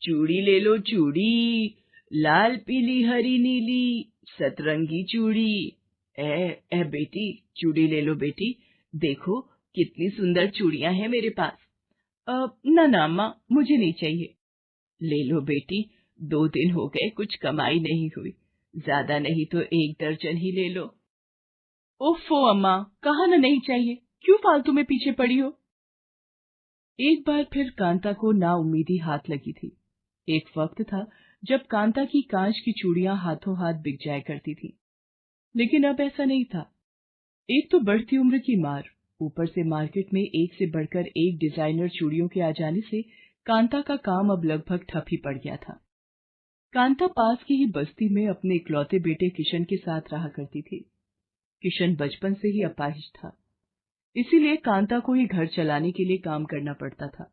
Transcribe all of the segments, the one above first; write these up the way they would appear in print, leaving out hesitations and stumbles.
चूड़ी ले लो चूड़ी, लाल पीली हरी नीली सतरंगी चूड़ी। ए बेटी, चूड़ी ले लो बेटी, देखो कितनी सुंदर चूड़ियां हैं मेरे पास। ना ना अम्मा, मुझे नहीं चाहिए। ले लो बेटी, 2 दिन हो गए कुछ कमाई नहीं हुई, ज्यादा नहीं तो 1 दर्जन ही ले लो। ओफो अम्मा, कहा ना नहीं चाहिए, क्यों फालतू में पीछे पड़ी हो। एक बार फिर कांता को नाउम्मीदी हाथ लगी थी। एक वक्त था जब कांता की कांच की चूड़ियां हाथों हाथ बिक जाया करती थी, लेकिन अब ऐसा नहीं था। एक तो बढ़ती उम्र की मार, ऊपर से मार्केट में एक से बढ़कर एक डिजाइनर चूड़ियों के आ जाने से कांता का काम अब लगभग ठप ही पड़ गया था। कांता पास की ही बस्ती में अपने इकलौते बेटे किशन के साथ रहा करती थी। किशन बचपन से ही अपाहिज था, इसीलिए कांता को ही घर चलाने के लिए काम करना पड़ता था।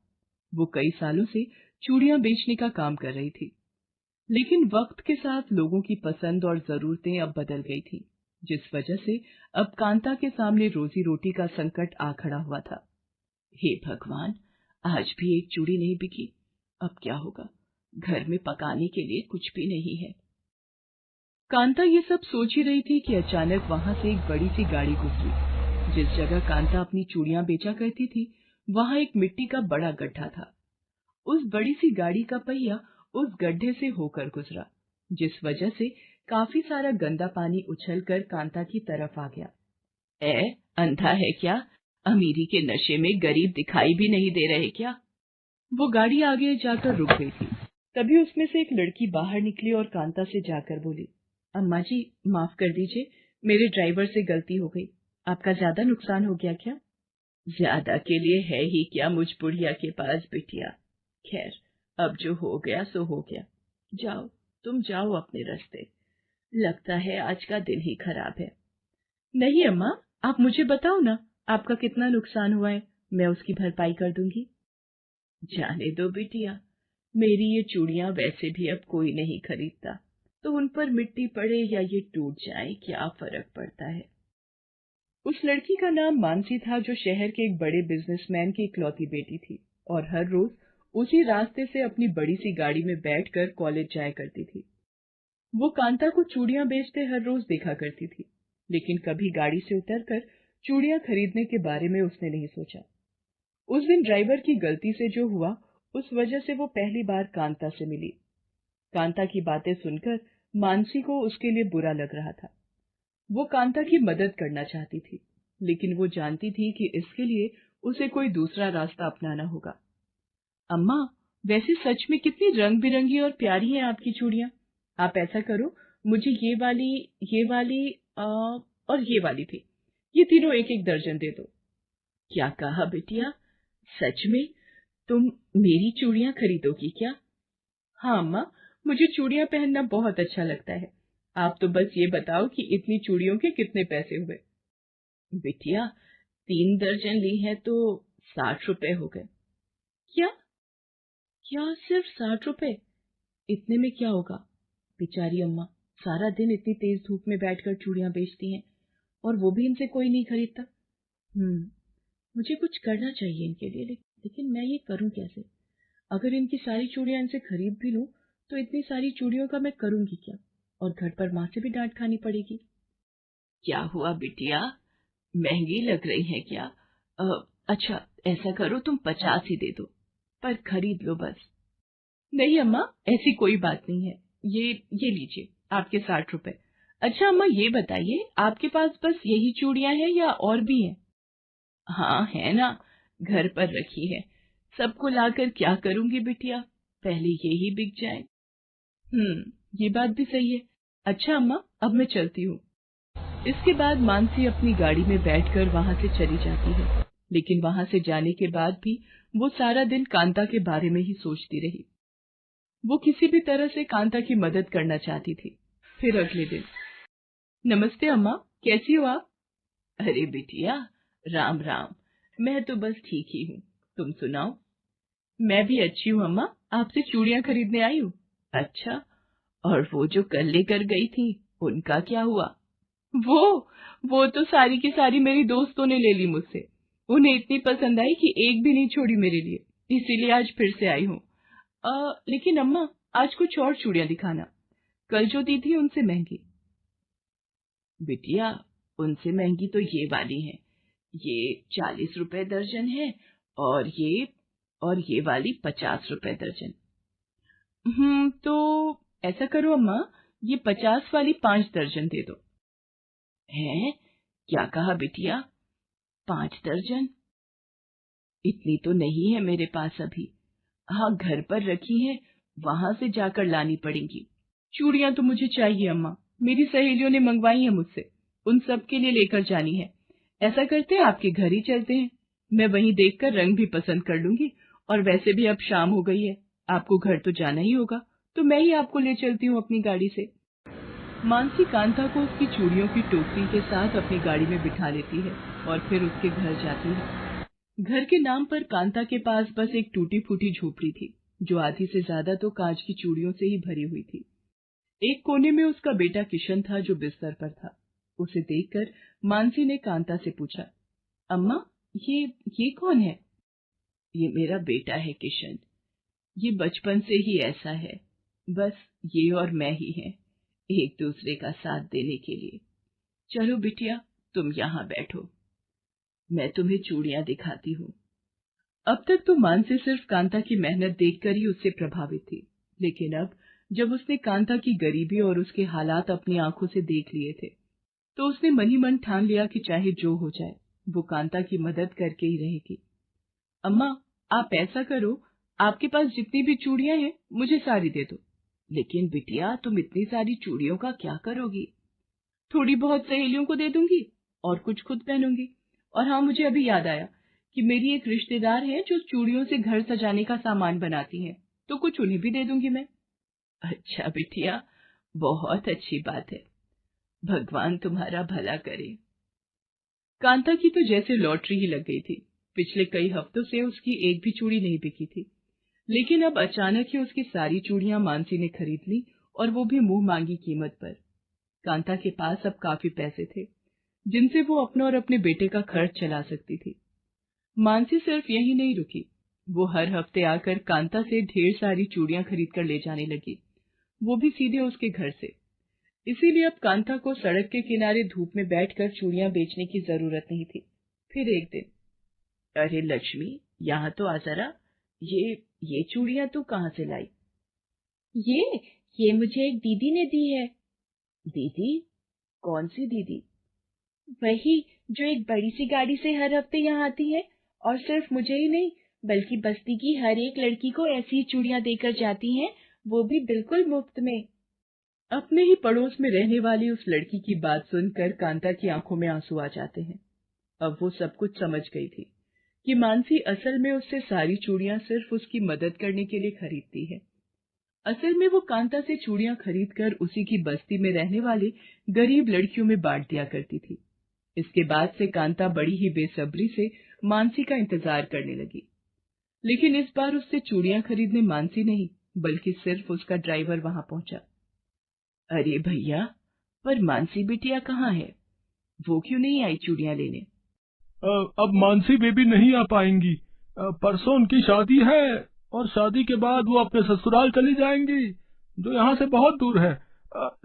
वो कई सालों से चूड़ियां बेचने का काम कर रही थी, लेकिन वक्त के साथ लोगों की पसंद और जरूरतें अब बदल गई थी, जिस वजह से अब कांता के सामने रोजी रोटी का संकट आ खड़ा हुआ था। हे भगवान, आज भी एक चूड़ी नहीं बिकी, अब क्या होगा। घर में पकाने के लिए कुछ भी नहीं है। कांता ये सब सोच ही रही थी कि अचानक वहां से एक बड़ी सी गाड़ी गुजरी। जिस जगह कांता अपनी चूड़ियां बेचा करती थी, वहां एक मिट्टी का बड़ा गड्ढा था। उस बड़ी सी गाड़ी का पहिया उस गड्ढे से होकर गुजरा, जिस वजह से काफी सारा गंदा पानी उछलकर कांता की तरफ आ गया। अंधा है क्या? अमीरी के नशे में गरीब दिखाई भी नहीं दे रहे क्या? वो गाड़ी आगे जाकर रुक गई थी। तभी उसमें से एक लड़की बाहर निकली और कांता से जाकर बोली, अम्मा जी, माफ कर दीजिए, मेरे ड्राइवर से गलती हो गई। आपका ज्यादा नुकसान हो गया क्या? ज्यादा के लिए है ही क्या मुझ बुढ़िया के पास बिटिया। खैर, अब जो हो गया सो हो गया। जाओ, तुम जाओ अपने रास्ते। लगता है आज का दिन ही खराब है। नहीं अम्मा, आप मुझे बताओ ना, आपका कितना नुकसान हुआ है, मैं उसकी भरपाई कर दूंगी। जाने दो बिटिया, मेरी ये चूड़ियां वैसे भी अब कोई नहीं खरीदता, तो उन पर मिट्टी पड़े या ये टूट जाए क्या फर्क पड़ता है। उस लड़की का नाम मानसी था, जो शहर के एक बड़े बिजनेसमैन की इकलौती बेटी थी और हर रोज उसी रास्ते से अपनी बड़ी सी गाड़ी में बैठकर कॉलेज जाया करती थी। वो कांता को चूड़ियां बेचते हर रोज देखा करती थी, लेकिन कभी गाड़ी से उतरकर चूड़ियां खरीदने के बारे में उसने नहीं सोचा। उस दिन ड्राइवर की गलती से जो हुआ, उस वजह से वो पहली बार कांता से मिली। कांता की बातें सुनकर मानसी को उसके लिए बुरा लग रहा था। वो कांता की मदद करना चाहती थी, लेकिन वो जानती थी कि इसके लिए उसे कोई दूसरा रास्ता अपनाना होगा। अम्मा, वैसे सच में कितनी रंग बिरंगी और प्यारी हैं आपकी चूड़ियां। आप ऐसा करो, मुझे ये वाली और ये वाली भी, ये तीनों 1-1 दर्जन दे दो। क्या कहा बिटिया? सच में तुम मेरी चूड़ियां खरीदोगी क्या? हाँ अम्मा, मुझे चूड़ियां पहनना बहुत अच्छा लगता है। आप तो बस ये बताओ कि इतनी चूड़ियों के कितने पैसे हुए। बिटिया, 3 दर्जन ली है तो 60 रुपए हो गए। क्या? क्या सिर्फ 60 रुपए? इतने में क्या होगा? बेचारी अम्मा सारा दिन इतनी तेज धूप में बैठकर चूड़ियां बेचती हैं, और वो भी इनसे कोई नहीं खरीदता। मुझे कुछ करना चाहिए इनके लिए, लेकिन मैं ये करूं कैसे? अगर इनकी सारी चूड़ियां इनसे खरीद भी लूं, तो इतनी सारी चूड़ियों का मैं करूंगी क्या? और घर पर माँ से भी डांट खानी पड़ेगी। क्या हुआ बिटिया, महंगी लग रही है क्या? अच्छा, ऐसा करो तुम 50 ही दे दो, पर खरीद लो बस। नहीं अम्मा, ऐसी कोई बात नहीं है। ये लीजिए आपके 60 रुपए। अच्छा अम्मा, ये बताइए, आपके पास बस यही चूड़ियां हैं या और भी हैं? हाँ है ना, घर पर रखी है। सबको लाकर क्या करूंगी बिटिया, पहले ये ही बिक जाए। ये बात भी सही है। अच्छा अम्मा, अब मैं चलती हूँ। इसके बाद मानसी अपनी गाड़ी में बैठकर वहां से चली जाती है, लेकिन वहां से जाने के बाद भी वो सारा दिन कांता के बारे में ही सोचती रही। वो किसी भी तरह से कांता की मदद करना चाहती थी। फिर अगले दिन, नमस्ते अम्मा, कैसी हो आप? अरे बिटिया, राम राम, मैं तो बस ठीक ही हूँ, तुम सुनाओ। मैं भी अच्छी हूँ अम्मा, आपसे चूड़ियां खरीदने आई हूँ। अच्छा, और वो जो कल लेकर गई थी, उनका क्या हुआ? वो तो सारी की सारी मेरी दोस्तों ने ले ली मुझसे। उन्हें इतनी पसंद आई कि एक भी नहीं छोड़ी मेरे लिए, इसीलिए आज फिर से आई हूँ। लेकिन अम्मा, आज कुछ और चूड़ियां दिखाना। कल जो दी थी उनसे महंगी। बिटिया, उनसे महंगी तो ये वाली है। ये 40 रुपए दर्जन है, और ये वाली 50 रुपए दर्जन। तो ऐसा करो अम्मा, ये 50 वाली 5 दर्जन दे दो। हैं? क्या कहा बिटिया? 5 दर्जन? इतनी तो नहीं है मेरे पास अभी। हाँ, घर पर रखी हैं, वहां से जाकर लानी पड़ेंगी। चूड़ियां तो मुझे चाहिए अम्मा, मेरी सहेलियों ने मंगवाई है मुझसे, उन सब के लिए लेकर जानी है। ऐसा करते हैं, आपके घर ही चलते हैं, मैं वहीं देखकर रंग भी पसंद कर लूंगी। और वैसे भी अब शाम हो गई है, आपको घर तो जाना ही होगा, तो मैं ही आपको ले चलती हूँ अपनी गाड़ी से। मानसी कांता को उसकी चूड़ियों की टोकरी के साथ अपनी गाड़ी में बिठा लेती है और फिर उसके घर जाती है। घर के नाम पर कांता के पास बस एक टूटी फूटी झोपड़ी थी, जो आधी से ज्यादा तो कांच की चूड़ियों से ही भरी हुई थी। एक कोने में उसका बेटा किशन था, जो बिस्तर पर था। उसे देखकर मानसी ने कांता से पूछा, अम्मा, ये कौन है? ये मेरा बेटा है किशन। ये बचपन से ही ऐसा है, बस ये और मैं ही हैं, एक दूसरे का साथ देने के लिए। चलो बिटिया, तुम यहाँ बैठो, मैं तुम्हें चूड़ियां दिखाती हूँ। अब तक तो मानसी सिर्फ कांता की मेहनत देखकर ही उससे प्रभावित थी, लेकिन अब जब उसने कांता की गरीबी और उसके हालात अपनी आंखों से देख लिए थे, तो उसने मन ही मन ठान लिया कि चाहे जो हो जाए, वो कांता की मदद करके ही रहेगी। अम्मा, आप ऐसा करो, आपके पास जितनी भी चूड़ियां हैं, मुझे सारी दे दो। लेकिन बिटिया, तुम इतनी सारी चूड़ियों का क्या करोगी? थोड़ी बहुत सहेलियों को दे दूंगी और कुछ खुद पहनूंगी। और हाँ, मुझे अभी याद आया कि मेरी एक रिश्तेदार है जो चूड़ियों से घर सजाने का सामान बनाती है, तो कुछ उन्हें भी दे दूंगी मैं। अच्छा बिटिया, बहुत अच्छी बात है, भगवान तुम्हारा भला करे। कांता की तो जैसे लॉटरी ही लग गई थी। पिछले कई हफ्तों से उसकी एक भी चूड़ी नहीं बिकी थी, लेकिन अब अचानक ही उसकी सारी चूड़ियां मानसी ने खरीद ली, और वो भी मुंह मांगी कीमत पर। कांता के पास अब काफी पैसे थे, जिनसे वो अपना और अपने बेटे का खर्च चला सकती थी। मानसी सिर्फ यही नहीं रुकी, वो हर हफ्ते आकर कांता से ढेर सारी चूड़ियां खरीद कर ले जाने लगी, वो भी सीधे उसके घर से। इसीलिए अब कांता को सड़क के किनारे धूप में बैठकर चूड़ियां बेचने की जरूरत नहीं थी। फिर एक दिन, अरे लक्ष्मी, यहाँ तो आ जरा, ये चूड़ियां तू कहाँ से लाई? ये ये मुझे एक दीदी ने दी है। दीदी? कौन सी दीदी? वही जो एक बड़ी सी गाड़ी से हर हफ्ते यहाँ आती है, और सिर्फ मुझे ही नहीं, बल्कि बस्ती की हर एक लड़की को ऐसी ही चूड़ियां देकर जाती हैं, वो भी बिल्कुल मुफ्त में। अपने ही पड़ोस में रहने वाली उस लड़की की बात सुनकर कांता की आंखों में आंसू आ जाते हैं। अब वो सब कुछ समझ गई थी कि मानसी असल में उससे सारी चूड़ियां सिर्फ उसकी मदद करने के लिए खरीदती है। असल में वो कांता से चूड़ियां खरीदकर उसी की बस्ती में रहने वाली गरीब लड़कियों में बांट दिया करती थी। इसके बाद से कांता बड़ी ही बेसब्री से मानसी का इंतजार करने लगी, लेकिन इस बार उससे चूड़ियां खरीदने मानसी नहीं, बल्कि सिर्फ उसका ड्राइवर वहां पहुंचा। अरे भैया, पर मानसी बिटिया कहाँ है? वो क्यों नहीं आई चूड़ियां लेने? अब मानसी बेबी नहीं आ पाएंगी। परसों उनकी शादी है, और शादी के बाद वो अपने ससुराल चली जाएंगी, जो यहाँ से बहुत दूर है।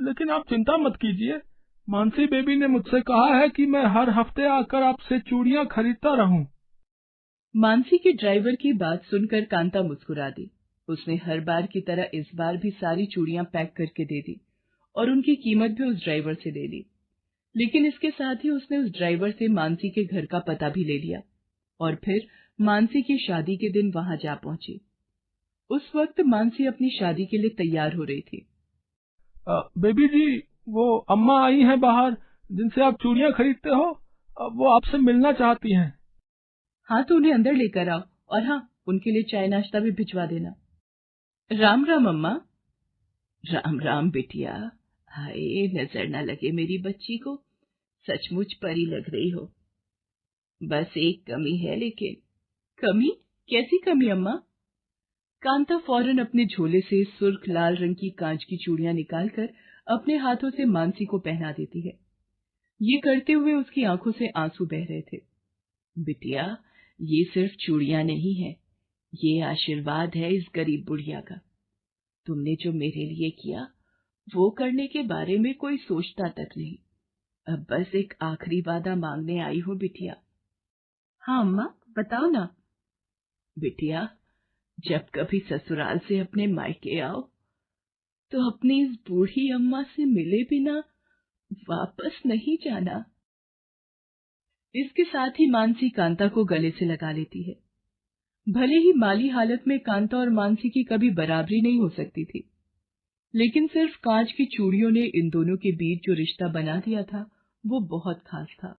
लेकिन आप चिंता मत कीजिए, मानसी बेबी ने मुझसे कहा है कि मैं हर हफ्ते आकर आपसे चूड़ियां खरीदता रहूं। मानसी के ड्राइवर की बात सुनकर कांता मुस्कुरा दी। उसने हर बार की तरह इस बार भी सारी चूड़ियां पैक करके दे दी, और उनकी कीमत भी उस ड्राइवर से ले ली। लेकिन इसके साथ ही उसने उस ड्राइवर से मानसी के घर का पता भी ले लिया, और फिर मानसी की शादी के दिन वहां जा पहुंची। उस वक्त मानसी अपनी शादी के लिए तैयार हो रही थी। बेबी जी, वो अम्मा आई हैं बाहर, जिनसे आप चूड़ियां खरीदते हो। वो आपसे मिलना चाहती हैं। हाँ, तो उन्हें अंदर लेकर आओ, और हाँ, उनके लिए चाय नाश्ता भी भिजवा देना। राम राम अम्मा। राम राम बिटिया। हाय, नजर न लगे मेरी बच्ची को, सचमुच परी लग रही हो। बस एक कमी है, लेकिन। कमी? कैसी कमी अम्मा? कांता फौरन अपने झोले से सुर्ख लाल रंग की कांच की चूड़ियां निकालकर अपने हाथों से मानसी को पहना देती है। ये करते हुए उसकी आंखों से आंसू बह रहे थे। बिटिया, ये सिर्फ चूड़ियां नहीं है, ये आशीर्वाद है इस गरीब बुढ़िया का। तुमने जो मेरे लिए किया वो करने के बारे में कोई सोचता तक नहीं। अब बस एक आखिरी वादा मांगने आई हूँ बिटिया। हाँ अम्मा, बताओ ना। बिटिया, जब कभी ससुराल से अपने मायके आओ तो अपनी इस बूढ़ी अम्मा से मिले बिना वापस नहीं जाना। इसके साथ ही मानसी कांता को गले से लगा लेती है। भले ही माली हालत में कांता और मानसी की कभी बराबरी नहीं हो सकती थी, लेकिन सिर्फ कांच की चूड़ियों ने इन दोनों के बीच जो रिश्ता बना दिया था वो बहुत खास था।